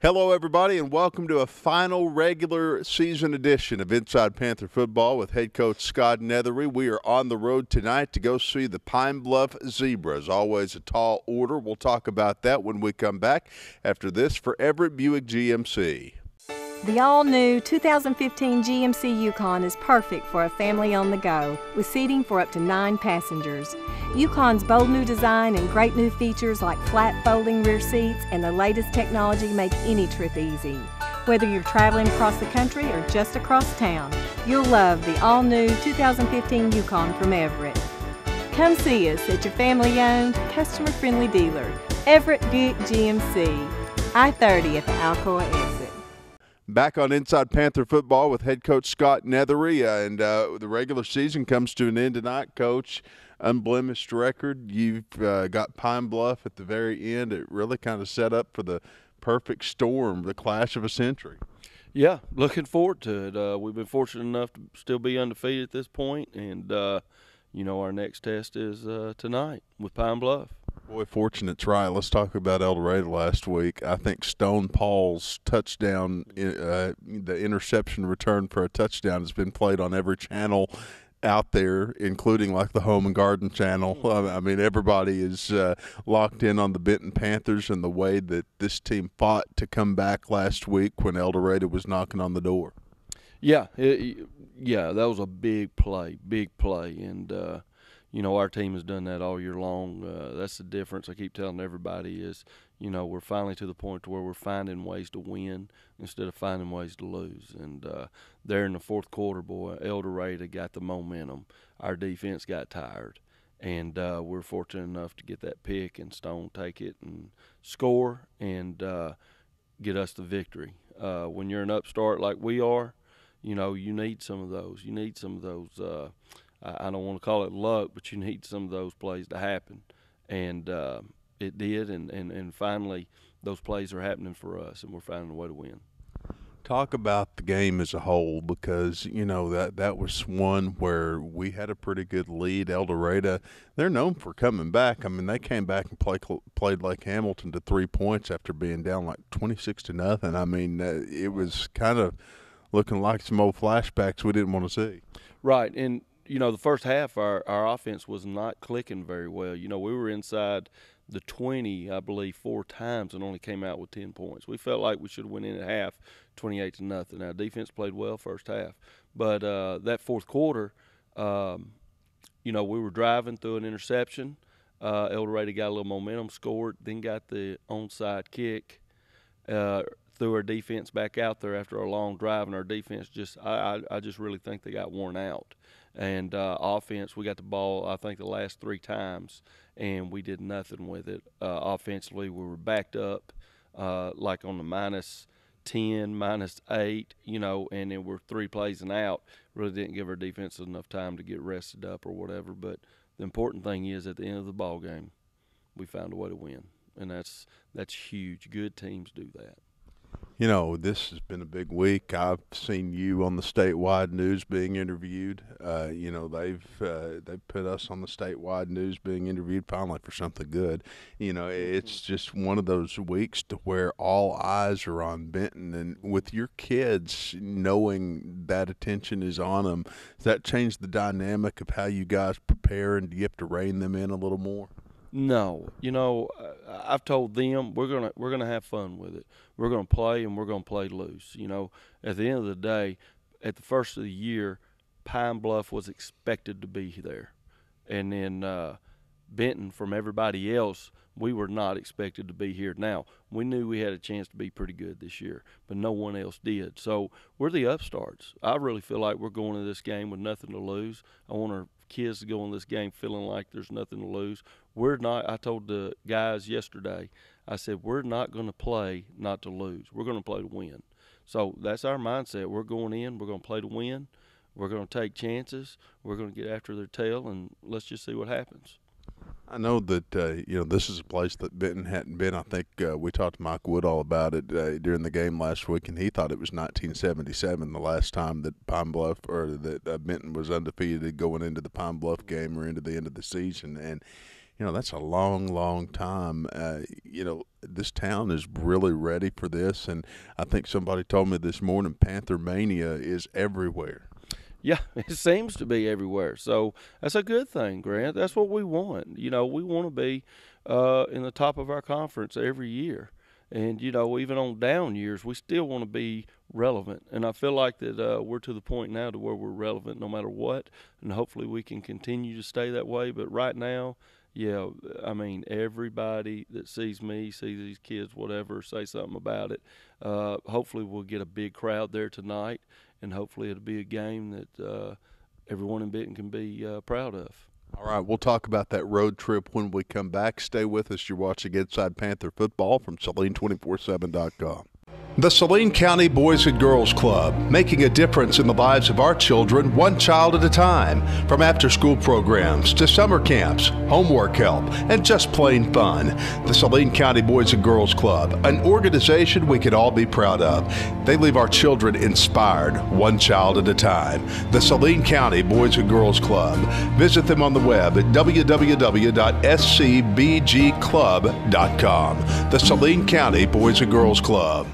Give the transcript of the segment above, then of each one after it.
Hello, everybody, and welcome to a final regular season edition of Inside Panther Football with head coach Scott Neathery. We are on the road tonight to go see the Pine Bluff Zebras. Always a tall order. We'll talk about that when we come back after this for Everett Buick GMC. The all-new 2015 GMC Yukon is perfect for a family on the go, with seating for up to 9 passengers. Yukon's bold new design and great new features like flat folding rear seats and the latest technology make any trip easy. Whether you're traveling across the country or just across town, you'll love the all-new 2015 Yukon from Everett. Come see us at your family-owned, customer-friendly dealer, Everett Buick GMC, I-30 at the Alcoa exit. Back on Inside Panther Football with head coach Scott Neathery, and the regular season comes to an end tonight, Coach. Unblemished record. You've got Pine Bluff at the very end. It really kind of set up for the perfect storm, the clash of a century. Yeah, looking forward to it. We've been fortunate enough to still be undefeated at this point, and, our next test is tonight with Pine Bluff. Boy, fortunate's right. Let's talk about El Dorado last week. I think Stone Paul's touchdown, the interception return for a touchdown has been played on every channel out there, including like the Home and Garden channel. I mean, everybody is locked in on the Benton Panthers and the way that this team fought to come back last week when El Dorado was knocking on the door. Yeah, that was a big play, and our team has done that all year long. That's the difference I keep telling everybody is, we're finally to the point to where we're finding ways to win instead of finding ways to lose. And there in the fourth quarter, boy, El Dorado got the momentum. Our defense got tired. And we're fortunate enough to get that pick and Stone take it and score and get us the victory. When you're an upstart like we are, you need some of those. You need some of those I don't want to call it luck, but you need some of those plays to happen. And it did, and finally those plays are happening for us, and we're finding a way to win. Talk about the game as a whole, because, that was one where we had a pretty good lead. El Dorado, they're known for coming back. I mean, they came back and played like Hamilton to 3 points after being down like 26-0. I mean, it was kind of looking like some old flashbacks we didn't want to see. Right, and the first half, our offense was not clicking very well. We were inside the 20, I believe, 4 times and only came out with 10 points. We felt like we should have went in at half 28-0. Our defense played well first half. But that fourth quarter, we were driving through an interception. El Dorado got a little momentum, scored, then got the onside kick. Threw our defense back out there after a long drive, and our defense I just really think they got worn out. And offense, we got the ball, I think, the last 3 times, and we did nothing with it. Offensively, we were backed up like on the -10, -8, and then we're 3 plays and out. Really didn't give our defense enough time to get rested up or whatever. But the important thing is at the end of the ball game, we found a way to win, and that's huge. Good teams do that. This has been a big week. I've seen you on the statewide news being interviewed. They've put us on the statewide news being interviewed finally for something good. It's just one of those weeks to where all eyes are on Benton, and with your kids knowing that attention is on them, does that change the dynamic of how you guys prepare, and do you have to rein them in a little more? No, I've told them we're gonna have fun with it. We're gonna play, and we're gonna play loose. At the end of the day, at the first of the year, Pine Bluff was expected to be there, and then Benton, from everybody else, we were not expected to be here. Now, we knew we had a chance to be pretty good this year, but no one else did. So we're the upstarts. I really feel like we're going to this game with nothing to lose. I want our kids to go in this game feeling like there's nothing to lose. We're not. I told the guys yesterday, I said, we're not going to play not to lose. We're going to play to win. So that's our mindset. We're going in. We're going to play to win. We're going to take chances. We're going to get after their tail, and let's just see what happens. I know that, this is a place that Benton hadn't been. I think we talked to Mike Woodall about it during the game last week, and he thought it was 1977, the last time that Pine Bluff or that Benton was undefeated going into the Pine Bluff game or into the end of the season. And, that's a long, long time. This town is really ready for this, and I think somebody told me this morning Panther Mania is everywhere. Yeah, it seems to be everywhere. So that's a good thing, Grant. That's what we want. We want to be in the top of our conference every year. And, even on down years, we still want to be relevant. And I feel like that we're to the point now to where we're relevant no matter what. And hopefully we can continue to stay that way. But right now, yeah, I mean, everybody that sees me, sees these kids, whatever, say something about it. Hopefully we'll get a big crowd there tonight. And hopefully it'll be a game that everyone in Benton can be proud of. All right, we'll talk about that road trip when we come back. Stay with us. You're watching Inside Panther Football from Saline247.com. The Saline County Boys and Girls Club, making a difference in the lives of our children one child at a time. From after-school programs to summer camps, homework help, and just plain fun. The Saline County Boys and Girls Club, an organization we can all be proud of. They leave our children inspired one child at a time. The Saline County Boys and Girls Club. Visit them on the web at www.scbgclub.com. The Saline County Boys and Girls Club.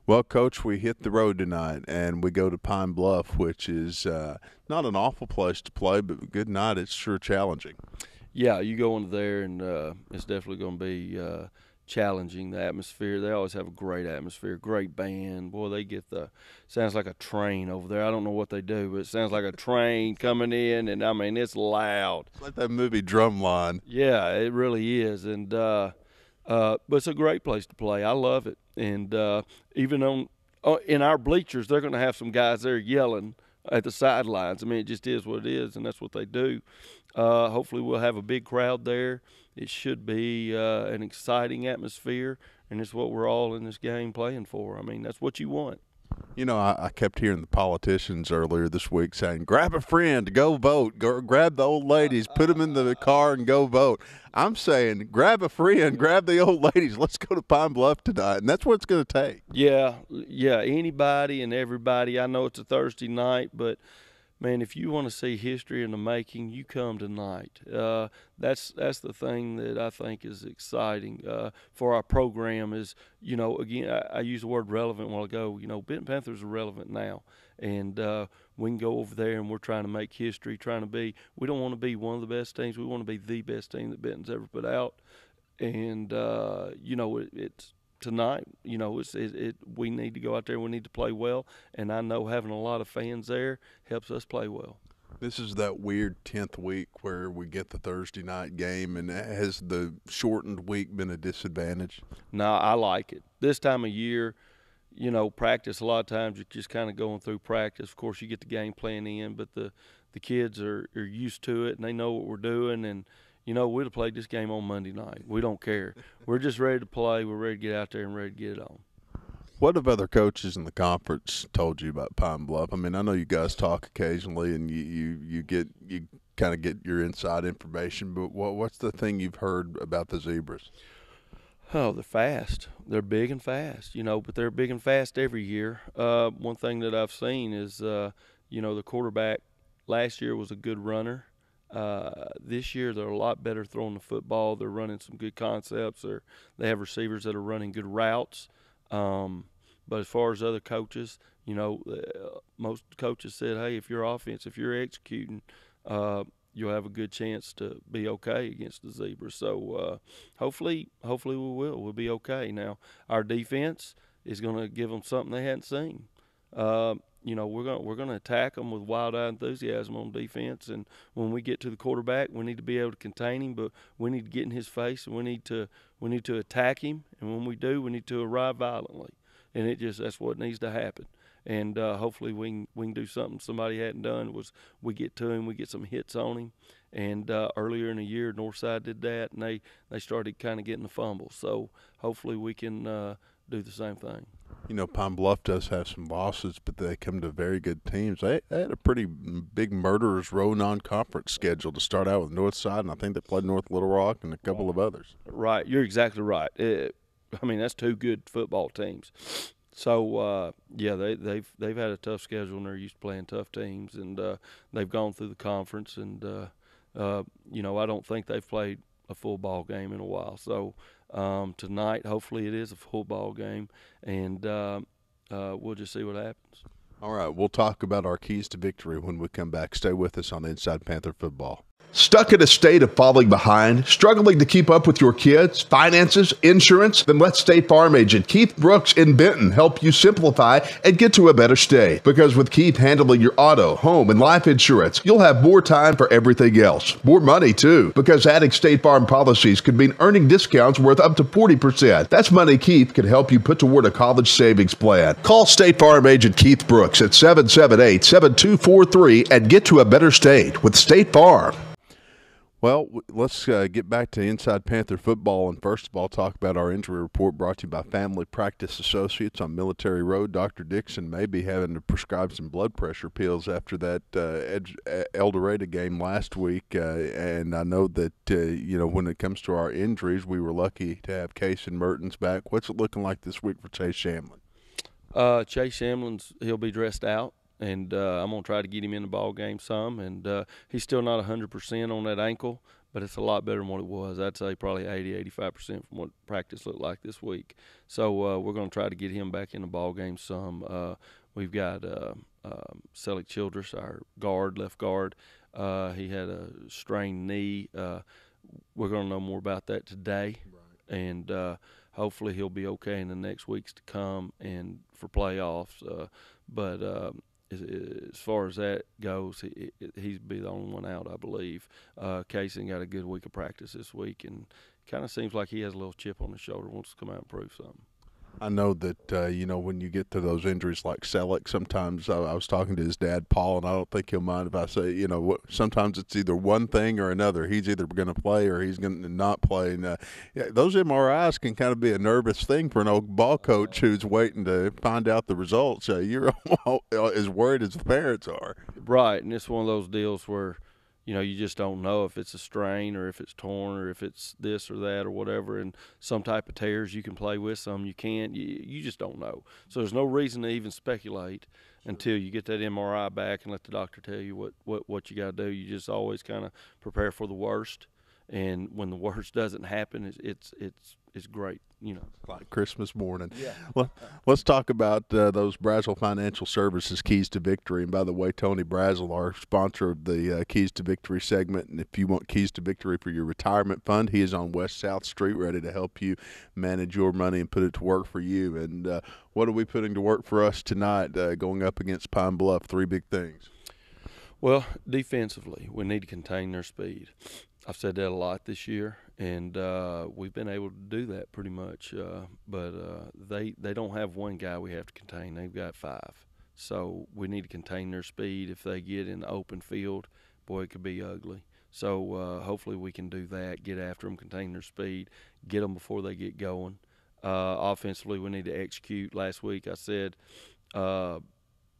Well, Coach, we hit the road tonight, and we go to Pine Bluff, which is not an awful place to play, but good night. It's sure challenging. Yeah, you go into there, and it's definitely going to be challenging, the atmosphere. They always have a great atmosphere, great band. Boy, they get sounds like a train over there. I don't know what they do, but it sounds like a train coming in, and, I mean, it's loud. It's like that movie Drumline. Yeah, it really is, and but it's a great place to play. I love it. And even in our bleachers, they're going to have some guys there yelling at the sidelines. I mean, it just is what it is, and that's what they do. Hopefully we'll have a big crowd there. It should be an exciting atmosphere, and it's what we're all in this game playing for. I mean, that's what you want. I kept hearing the politicians earlier this week saying, grab a friend, go vote, grab the old ladies, put them in the car and go vote. I'm saying grab a friend, grab the old ladies, let's go to Pine Bluff tonight, and that's what it's going to take. Yeah, anybody and everybody. I know it's a Thursday night, but, man, if you want to see history in the making, you come tonight. That's the thing that I think is exciting for our program is, again, I used the word relevant a while ago. Benton Panthers are relevant now. And we can go over there and we're trying to make history, we don't want to be one of the best teams. We want to be the best team that Benton's ever put out. And, it's tonight, we need to go out there. We need to play well, and I know having a lot of fans there helps us play well. This is that weird 10th week where we get the Thursday night game, and has the shortened week been a disadvantage? No, I like it. This time of year, practice, a lot of times you're just kind of going through practice. Of course, you get the game plan in, but the kids are used to it, and they know what we're doing, and we'd have played this game on Monday night. We don't care. We're just ready to play. We're ready to get out there and ready to get it on. What have other coaches in the conference told you about Pine Bluff? I mean, I know you guys talk occasionally, and you kind of get your inside information. But what's the thing you've heard about the Zebras? Oh, they're fast. They're big and fast. But they're big and fast every year. One thing that I've seen is, the quarterback last year was a good runner. This year they're a lot better throwing the football. They're running some good concepts. They have receivers that are running good routes. But as far as other coaches, most coaches said, hey, if you're executing, you'll have a good chance to be okay against the Zebras. So hopefully we will. We'll be okay. Now, our defense is going to give them something they hadn't seen. We're going to attack them with wild-eyed enthusiasm on defense, and when we get to the quarterback, we need to be able to contain him, but we need to get in his face, and we need to attack him, and when we do, we need to arrive violently, and that's what needs to happen. And hopefully we can do something somebody hadn't done. Was we get to him, we get some hits on him, and earlier in the year, Northside did that, and they started kind of getting the fumbles. So hopefully we can do the same thing. Pine Bluff does have some losses, but they come to very good teams. They had a pretty big Murderers Row non-conference schedule to start out with Northside, and I think they played North Little Rock and a couple of others. Right, you're exactly right. That's two good football teams. Yeah, they've had a tough schedule, and they're used to playing tough teams, and they've gone through the conference, and I don't think they've played a full ball game in a while. So tonight, hopefully, it is a full ball game, and we'll just see what happens. All right, we'll talk about our keys to victory when we come back. Stay with us on Inside Panther Football. Stuck in a state of falling behind? Struggling to keep up with your kids, finances, insurance? Then let State Farm agent Keith Brooks in Benton help you simplify and get to a better state. Because with Keith handling your auto, home, and life insurance, you'll have more time for everything else. More money, too. Because adding State Farm policies could mean earning discounts worth up to 40%. That's money Keith can help you put toward a college savings plan. Call State Farm agent Keith Brooks at 778-7243 and get to a better state with State Farm. Well, let's get back to Inside Panther Football, and first of all, talk about our injury report brought to you by Family Practice Associates on Military Road. Dr. Dixon may be having to prescribe some blood pressure pills after that El Dorado game last week, and I know that, when it comes to our injuries, we were lucky to have Case and Mertens back. What's it looking like this week for Chase Shamlin? Chase Shamlin's, he'll be dressed out. And I'm going to try to get him in the ball game some. And he's still not 100% on that ankle, but it's a lot better than what it was. I'd say probably 80-85% from what practice looked like this week. So we're going to try to get him back in the ball game some. We've got Celic Childress, our left guard. He had a strained knee. We're going to know more about that today. Right. And hopefully he'll be okay in the next weeks to come and for playoffs. As far as that goes, he'd be the only one out, I believe. Casey got a good week of practice this week, and kind of seems like he has a little chip on his shoulder, wants to come out and prove something. I know that, when you get to those injuries like Celic, sometimes I was talking to his dad, Paul, and I don't think he'll mind if I say, sometimes it's either one thing or another. He's either going to play or he's going to not play. And those MRIs can kind of be a nervous thing for an old ball coach who's waiting to find out the results. You're as worried as the parents are. Right, and it's one of those deals where, you just don't know if it's a strain or if it's torn or if it's this or that or whatever. And some type of tears you can play with, some you can't. You just don't know. So there's no reason to even speculate until you get that MRI back and let the doctor tell you what you got to do. You just always kind of prepare for the worst. And when the worst doesn't happen, it's great, Like Christmas morning. Yeah. Well, let's talk about those Brazel Financial Services Keys to Victory. And by the way, Tony Brazel, our sponsor of the Keys to Victory segment. And if you want Keys to Victory for your retirement fund, he is on West South Street, ready to help you manage your money and put it to work for you. And what are we putting to work for us tonight going up against Pine Bluff? 3 big things. Well, defensively, we need to contain their speed. I've said that a lot this year, and we've been able to do that pretty much. But they don't have one guy we have to contain. They've got 5. So we need to contain their speed. If they get in the open field, boy, it could be ugly. So hopefully we can do that, get after them, contain their speed, get them before they get going. Offensively, we need to execute. Last week I said, we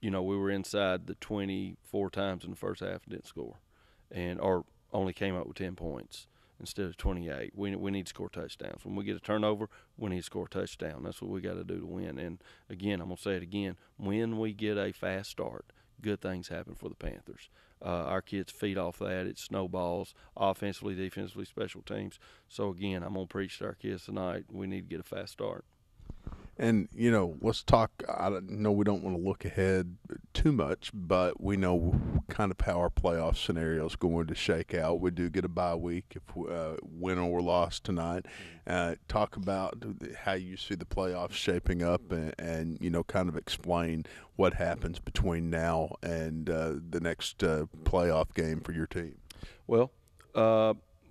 were inside the 24 times in the first half and didn't score, or only came up with 10 points instead of 28. We need to score touchdowns. When we get a turnover, we need to score a touchdown. That's what we got to do to win. And, again, I'm going to say it again, when we get a fast start, good things happen for the Panthers. Our kids feed off that. It snowballs offensively, defensively, special teams. So, again, I'm going to preach to our kids tonight. We need to get a fast start. And, let's talk. I know we don't want to look ahead too much, but we know kind of how our playoff scenario is going to shake out. We do get a bye week if we win or loss tonight. Talk about how you see the playoffs shaping up and kind of explain what happens between now and the next playoff game for your team. Well,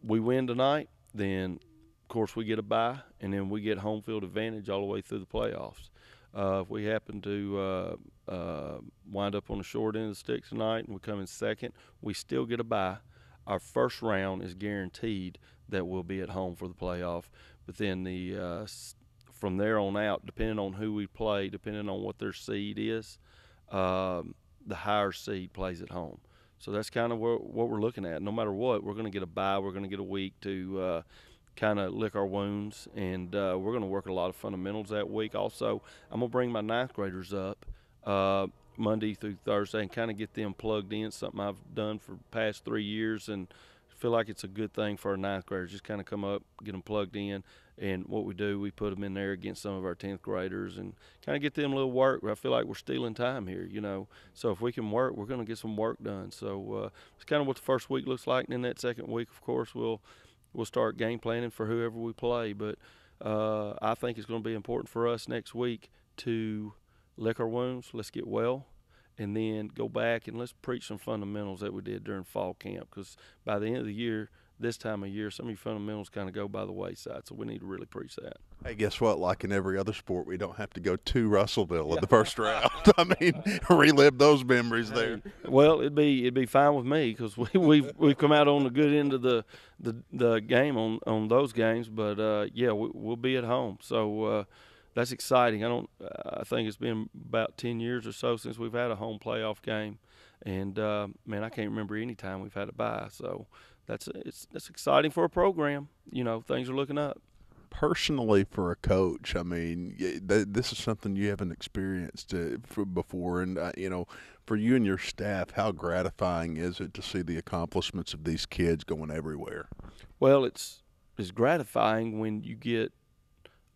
we win tonight, then – of course, we get a bye, and then we get home field advantage all the way through the playoffs. If we happen to wind up on the short end of the stick tonight and we come in second, we still get a bye. Our first round is guaranteed that we'll be at home for the playoff. But then from there on out, depending on who we play, depending on what their seed is, the higher seed plays at home. So that's kind of what we're looking at. No matter what, we're going to get a bye. We're going to get a week to kind of lick our wounds, and we're going to work a lot of fundamentals that week. Also, I'm going to bring my ninth graders up Monday through Thursday and kind of get them plugged in, something I've done for the past 3 years, and feel like it's a good thing for our ninth graders. Just kind of come up, get them plugged in, and what we do, we put them in there against some of our 10th graders and kind of get them a little work. I feel like we're stealing time here, So if we can work, we're going to get some work done. So it's kind of what the first week looks like, and then that second week, of course, we'll start game planning for whoever we play. But I think it's going to be important for us next week to lick our wounds, let's get well, and then go back and let's preach some fundamentals that we did during fall camp, because by the end of the year, this time of year, some of your fundamentals kind of go by the wayside, so we need to really preach that. Hey, guess what? Like in every other sport, we don't have to go to Russellville in the first round. I mean, relive those memories there. Well, it'd be fine with me, because we've come out on the good end of the game on those games, but we'll be at home, so that's exciting. I think it's been about 10 years or so since we've had a home playoff game, and man, I can't remember any time we've had a bye. So that's exciting for a program. Things are looking up. Personally, for a coach, I mean, this is something you haven't experienced before, and for you and your staff, how gratifying is it to see the accomplishments of these kids going everywhere? Well, it's gratifying when you get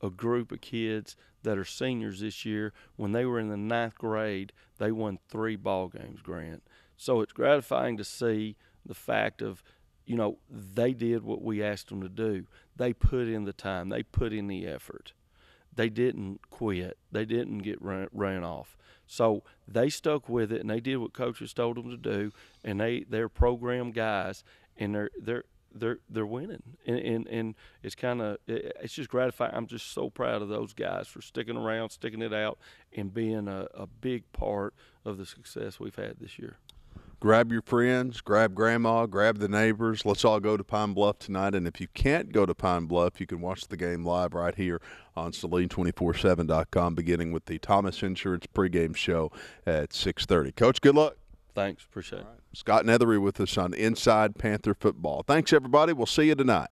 a group of kids that are seniors this year. When they were in the 9th grade, they won 3 ball games, Grant. So it's gratifying to see the fact of, they did what we asked them to do. They put in the time. They put in the effort. They didn't quit. They didn't get ran off. So they stuck with it, and they did what coaches told them to do, and they're program guys, and they're winning, and it's just gratifying. I'm just so proud of those guys for sticking around, sticking it out, and being a big part of the success we've had this year. Grab your friends, grab grandma, grab the neighbors. Let's all go to Pine Bluff tonight. And if you can't go to Pine Bluff, you can watch the game live right here on Saline247.com, beginning with the Thomas Insurance pregame show at 6:30. Coach, good luck. Thanks. Appreciate it. Scott Neathery with us on Inside Panther Football. Thanks, everybody. We'll see you tonight.